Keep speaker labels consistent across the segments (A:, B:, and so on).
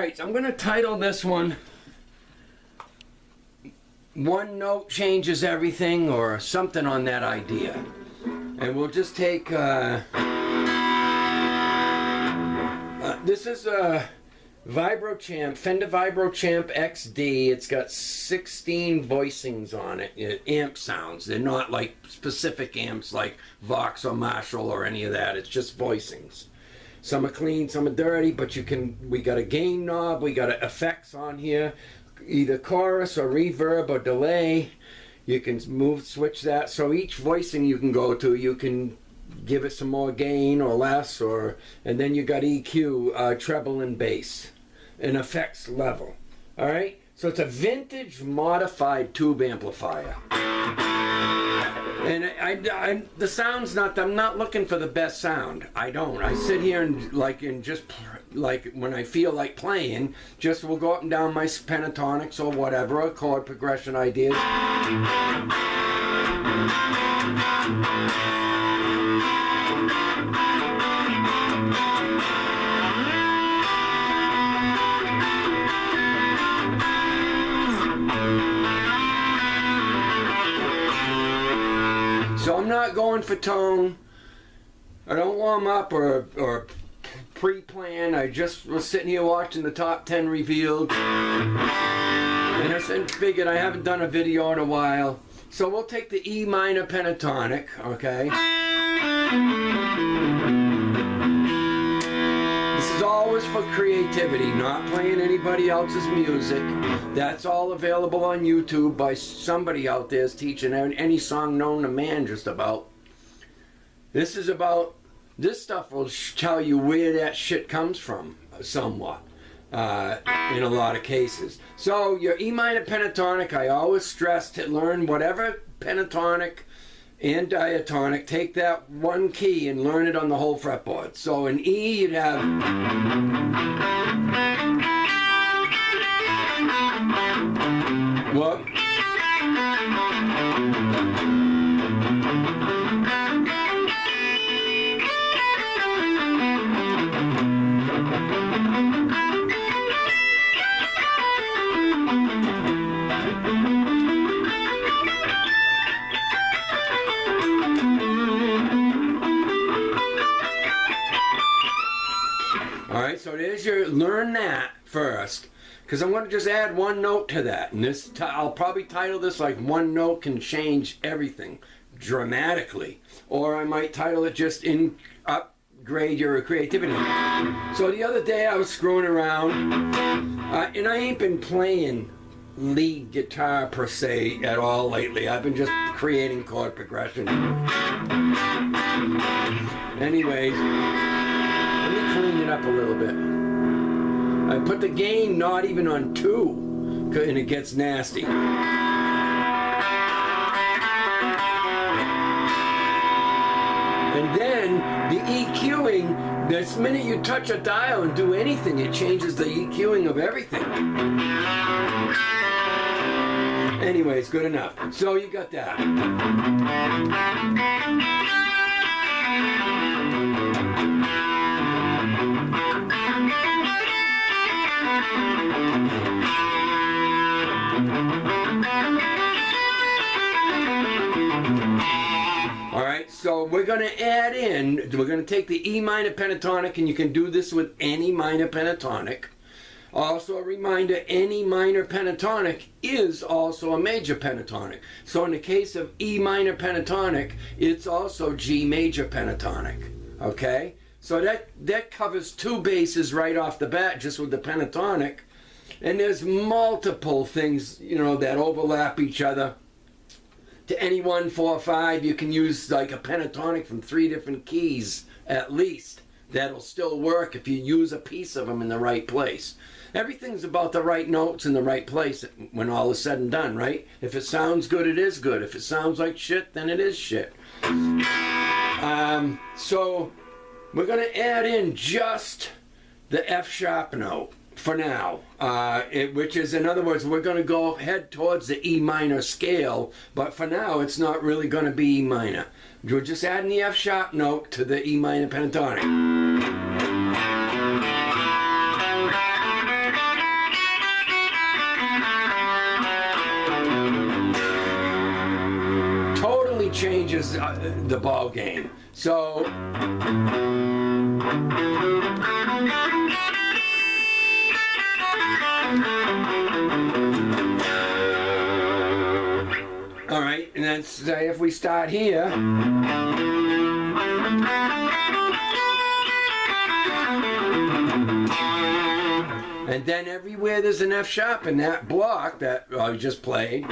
A: Alright, I'm going to title this one One Note Changes Everything, or something on that idea. And we'll just take, this is a Vibrochamp, Fender Vibrochamp XD. It's got 16 voicings on it, amp sounds. They're not like specific amps like Vox or Marshall or any of that. It's just voicings. Some are clean, some are dirty, but we got a gain knob, we got effects on here, either chorus or reverb or delay. You can switch that. So each voicing you can go to, you can give it some more gain or less, and then you got EQ, treble and bass, an effects level. All right, so it's a vintage modified tube amplifier. And the sound's not, I'm not looking for the best sound. I don't. I sit here and just like when I feel like playing, just will go up and down my pentatonics or whatever, or chord progression ideas. So I'm not going for tone. I don't warm up or pre-plan. I just was sitting here watching the top 10 revealed. And I figured I haven't done a video in a while. So we'll take the E minor pentatonic, okay? This is always for creativity, not playing anybody else's music. That's all available on YouTube by somebody out there is teaching any song known to man just about. This is about, this stuff will tell you where that shit comes from, somewhat, in a lot of cases. So your E minor pentatonic, I always stress to learn whatever pentatonic and diatonic, take that one key and learn it on the whole fretboard. So in E you'd have, what? Alright, so there's your, learn that first, because I'm going to just add one note to that, and this, I'll probably title this like One Note Can Change Everything dramatically, or I might title it just Upgrade Your Creativity. So the other day I was screwing around, and I ain't been playing lead guitar per se at all lately. I've been just creating chord progression. Anyways, let me clean it up a little bit. I put the gain not even on 2, and it gets nasty. And then the EQing, this minute you touch a dial and do anything, it changes the EQing of everything. Anyways, good enough. So you got that. Alright, so we're going to add in, we're going to take the E minor pentatonic, and you can do this with any minor pentatonic. Also a reminder, any minor pentatonic is also a major pentatonic. So in the case of E minor pentatonic, it's also G major pentatonic. Okay? So that covers 2 bases right off the bat just with the pentatonic. And there's multiple things, you know, that overlap each other. To any 1, 4, 5, you can use like a pentatonic from 3 different keys at least. That'll still work if you use a piece of them in the right place. Everything's about the right notes in the right place when all is said and done, right? If it sounds good, it is good. If it sounds like shit, then it is shit. So we're going to add in just the F sharp note for now, which is, in other words, we're going to head towards the E minor scale, but for now it's not really going to be E minor. We're just adding the F sharp note to the E minor pentatonic. changes the ball game. So all right, and then say if we start here. And then everywhere there's an F sharp in that block that I just played.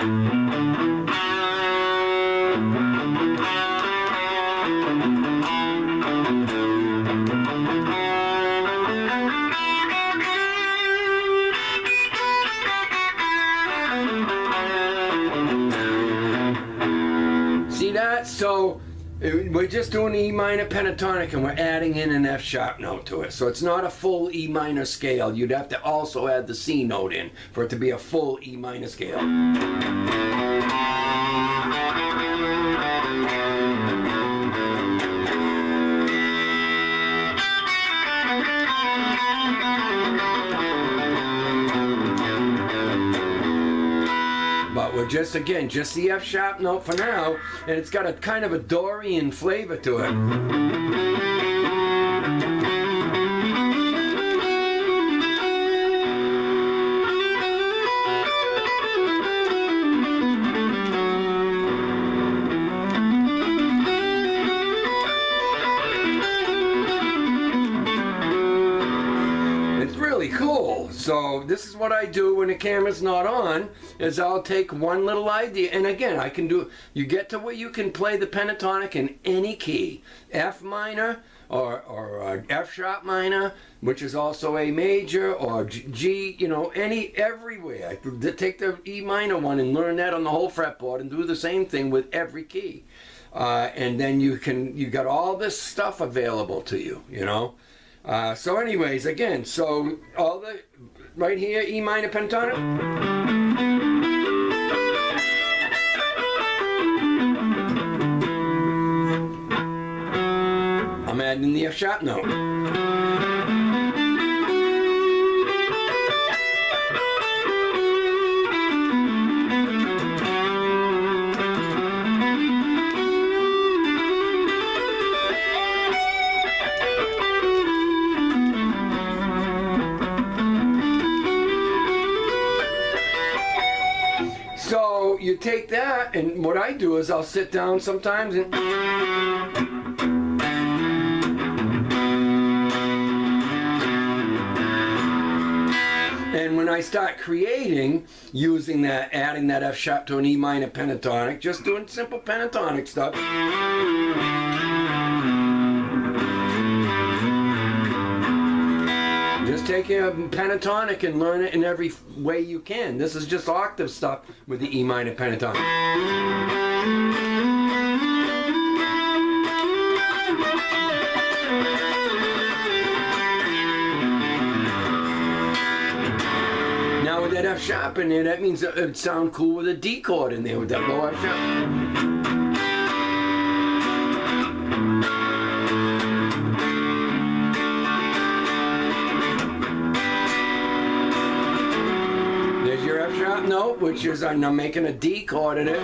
A: See that? So we're just doing E minor pentatonic and we're adding in an F sharp note to it. So it's not a full E minor scale. You'd have to also add the C note in for it to be a full E minor scale. But we're just, again, just the F sharp note for now, and it's got a kind of a Dorian flavor to it. Cool. So this is what I do when the camera's not on, is I'll take one little idea, and again I can do, you get to where you can play the pentatonic in any key, F minor or F sharp minor, which is also A major, or G, you know, everywhere. I could take the E minor one and learn that on the whole fretboard and do the same thing with every key, and then you got all this stuff available to you, you know. So anyways, again, so all the, right here, E minor pentatonic. I'm adding the F sharp note. So you take that, and what I do is I'll sit down sometimes and when I start creating, using that, adding that F sharp to an E minor pentatonic, just doing simple pentatonic stuff. Just take a pentatonic and learn it in every way you can. This is just octave stuff with the E minor pentatonic. Now with that F sharp in there, that means it would sound cool with a D chord in there with that low F sharp. Note, which is I'm now making a D chord in it.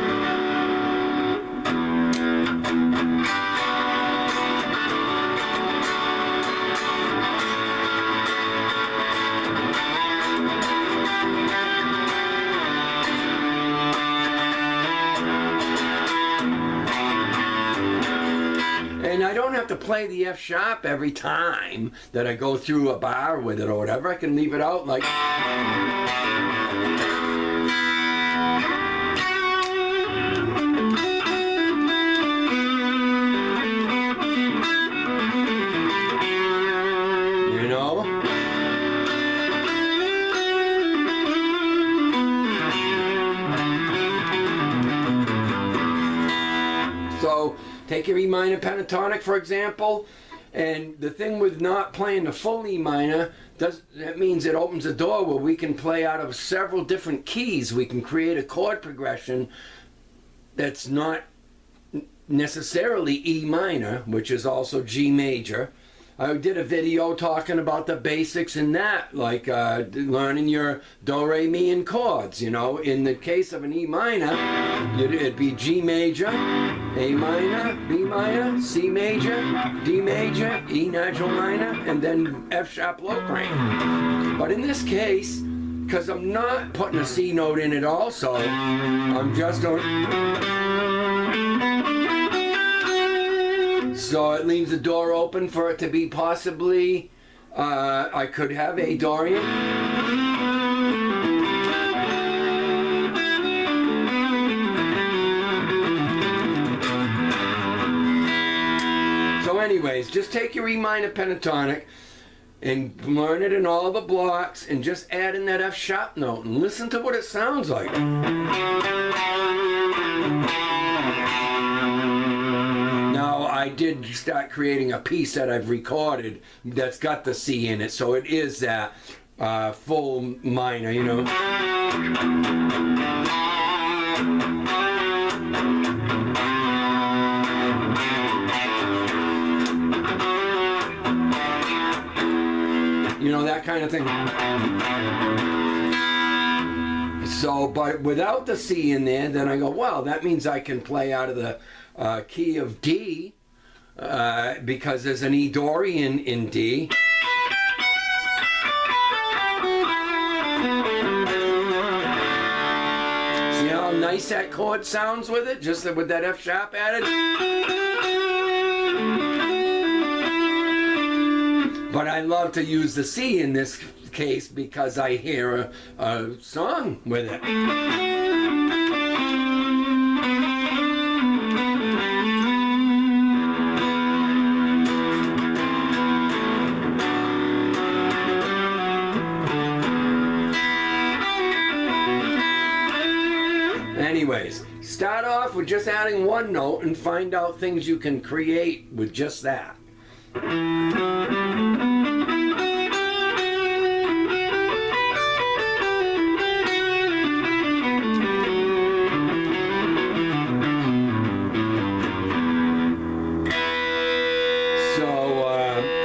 A: And I don't have to play the F sharp every time that I go through a bar with it or whatever. I can leave it out like. So take your E minor pentatonic, for example, and the thing with not playing the full E minor, that means it opens a door where we can play out of several different keys. We can create a chord progression that's not necessarily E minor, which is also G major, I did a video talking about the basics in that, like learning your do, re, mi, and chords. You know, in the case of an E minor, it'd be G major, A minor, B minor, C major, D major, E natural minor, and then F sharp low crank. But in this case, because I'm not putting a C note in it also, I'm just doing... So it leaves the door open for it to be possibly, I could have a Dorian. So anyways, just take your E minor pentatonic and learn it in all the blocks and just add in that F sharp note and listen to what it sounds like. Now I did start creating a piece that I've recorded that's got the C in it, so it is that full minor, you know. You know, that kind of thing. So, but without the C in there, then I go, well, that means I can play out of the key of D, because there's an E Dorian in D. See how nice that chord sounds with it, just with that F sharp added? But I love to use the C in this case because I hear a song with it. Anyways, start off with just adding one note and find out things you can create with just that.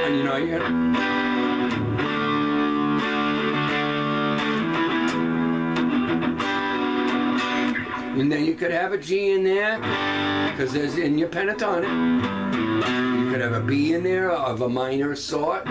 A: You know, you got... And then you could have a G in there, because there's in your pentatonic. You could have a B in there of a minor sort.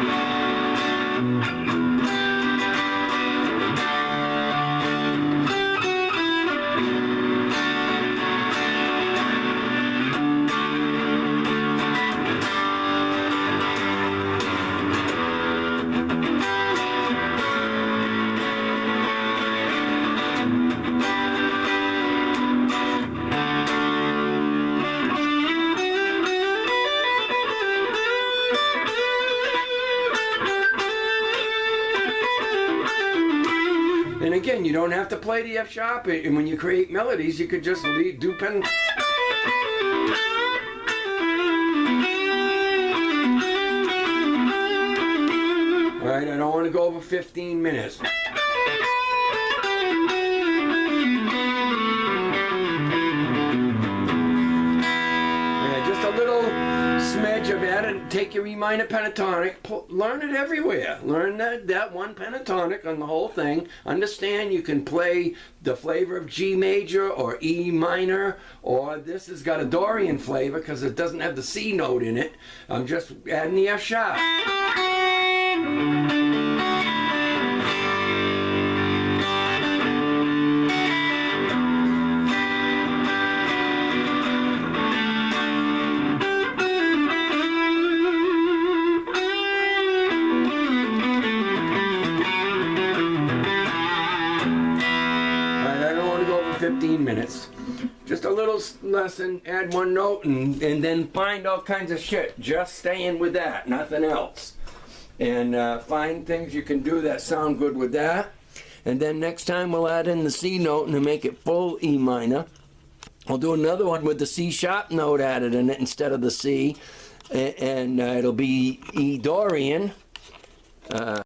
A: And again, you don't have to play the F sharp, and when you create melodies, you could just do pen. Alright, I don't want to go over 15 minutes. Yeah, just a little smidge of that, and take your E minor pentatonic, learn it everywhere. Learn that one pentatonic on the whole thing. Understand you can play the flavor of G major or E minor, or this has got a Dorian flavor because it doesn't have the C note in it. I'm just adding the F sharp. I don't want to go over 15 minutes. Just a little lesson, add one note, and then find all kinds of shit. Just staying with that, nothing else. And find things you can do that sound good with that. And then next time we'll add in the C note and make it full E minor. I'll do another one with the C sharp note added in it instead of the C. And it'll be E Dorian.